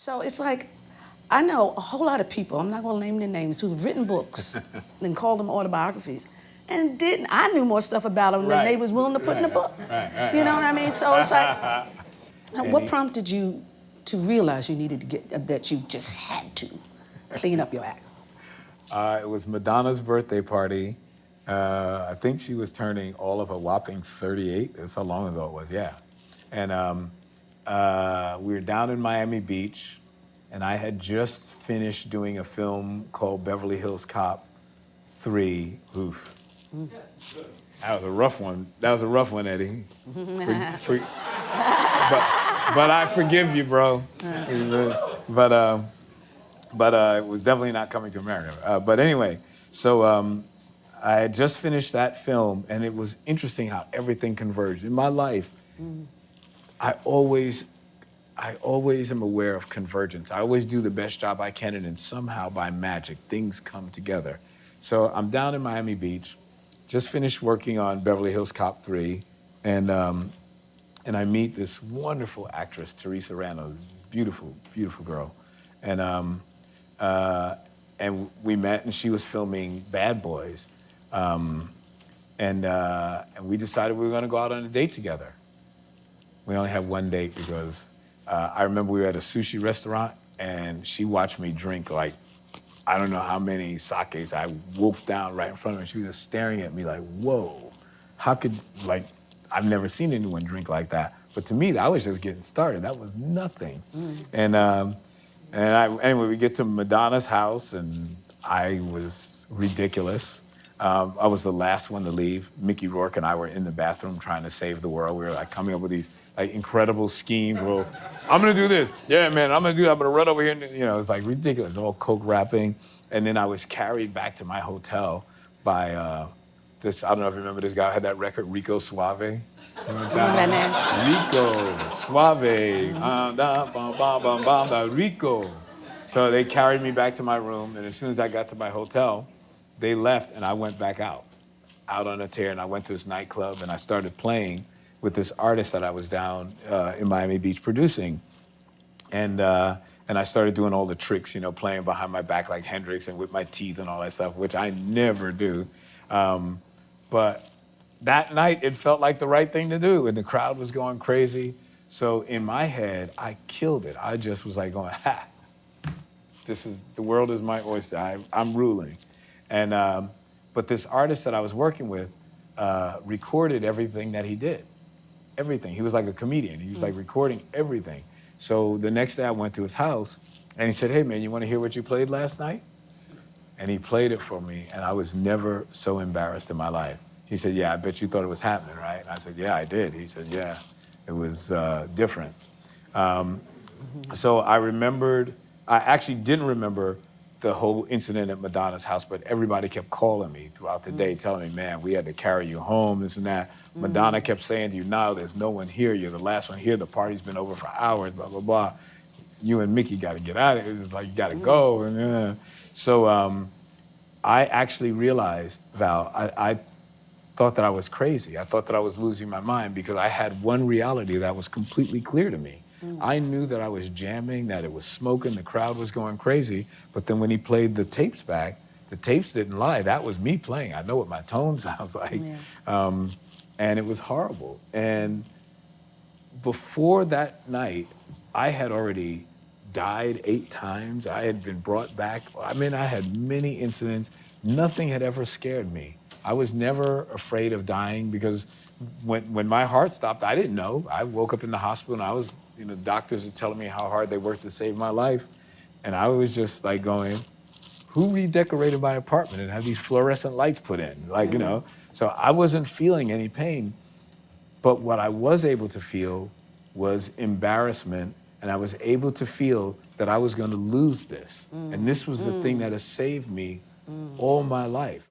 So it's like, I know a whole lot of people, I'm not gonna name their names, who've written books and called them autobiographies, and I knew more stuff about them than they was willing to put in a book. You know what I mean? So it's like, what prompted you to realize you needed to that you just had to clean up your act? It was Madonna's birthday party. I think she was turning all of a whopping 38. That's how long ago it was, yeah. And we were down in Miami Beach, and I had just finished doing a film called Beverly Hills Cop 3. Oof. That was a rough one. That was a rough one, Eddie. But I forgive you, bro. But it was definitely not coming to America. But anyway, so I had just finished that film, and it was interesting how everything converged. In my life, I always am aware of convergence. I always do the best job I can, and then somehow by magic, things come together. So I'm down in Miami Beach, just finished working on Beverly Hills Cop 3, and I meet this wonderful actress, Teresa Rando, beautiful, beautiful girl. And we met, and she was filming Bad Boys. And we decided we were gonna go out on a date together. We only had one date because I remember we were at a sushi restaurant, and she watched me drink like, I don't know how many sakes I wolfed down right in front of her. She was just staring at me like, whoa, how could, like, I've never seen anyone drink like that. But to me, I was just getting started. That was nothing. Anyway, we get to Madonna's house, and I was ridiculous. I was the last one to leave. Mickey Rourke and I were in the bathroom trying to save the world. We were like coming up with these like incredible schemes. Well, I'm gonna do this. Yeah, man, I'm gonna run over here. And, you know, it's like ridiculous, all coke wrapping. And then I was carried back to my hotel by this, I don't know if you remember this guy who had that record, Rico Suave. Rico Suave, Rico. So they carried me back to my room, and as soon as I got to my hotel, they left, and I went back out on a tear, and I went to this nightclub, and I started playing with this artist that I was down in Miami Beach producing. And I started doing all the tricks, you know, playing behind my back like Hendrix and with my teeth and all that stuff, which I never do. But that night, it felt like the right thing to do, and the crowd was going crazy. So in my head, I killed it. I just was like going, ha, the world is my oyster. I'm ruling. And, but this artist that I was working with recorded everything that he did. Everything. He was like a comedian. He was like recording everything. So the next day I went to his house, and he said, hey man, you want to hear what you played last night? And he played it for me, and I was never so embarrassed in my life. He said, yeah, I bet you thought it was happening, right? And I said, yeah, I did. He said, yeah, it was different. So I actually didn't remember the whole incident at Madonna's house, but everybody kept calling me throughout the day, telling me, man, we had to carry you home, this and that. Madonna kept saying to you, Nile, there's no one here. You're the last one here. The party's been over for hours, blah, blah, blah. You and Mickey got to get out of it. It's like, you got to go. And, So I actually realized, Val, I thought that I was crazy. I thought that I was losing my mind because I had one reality that was completely clear to me. I knew that I was jamming, that it was smoking, the crowd was going crazy, but then when he played the tapes back, the tapes didn't lie. That was me playing. I know what my tone sounds like. And it was horrible. And before that night, I had already died 8 times. I had been brought back. I mean, I had many incidents. Nothing had ever scared me. I was never afraid of dying because when my heart stopped, I didn't know. I woke up in the hospital, and I was, you know, doctors were telling me how hard they worked to save my life. And I was just like going, who redecorated my apartment and had these fluorescent lights put in? Like, you know, so I wasn't feeling any pain. But what I was able to feel was embarrassment, and I was able to feel that I was going to lose this. And this was the thing that has saved me all my life.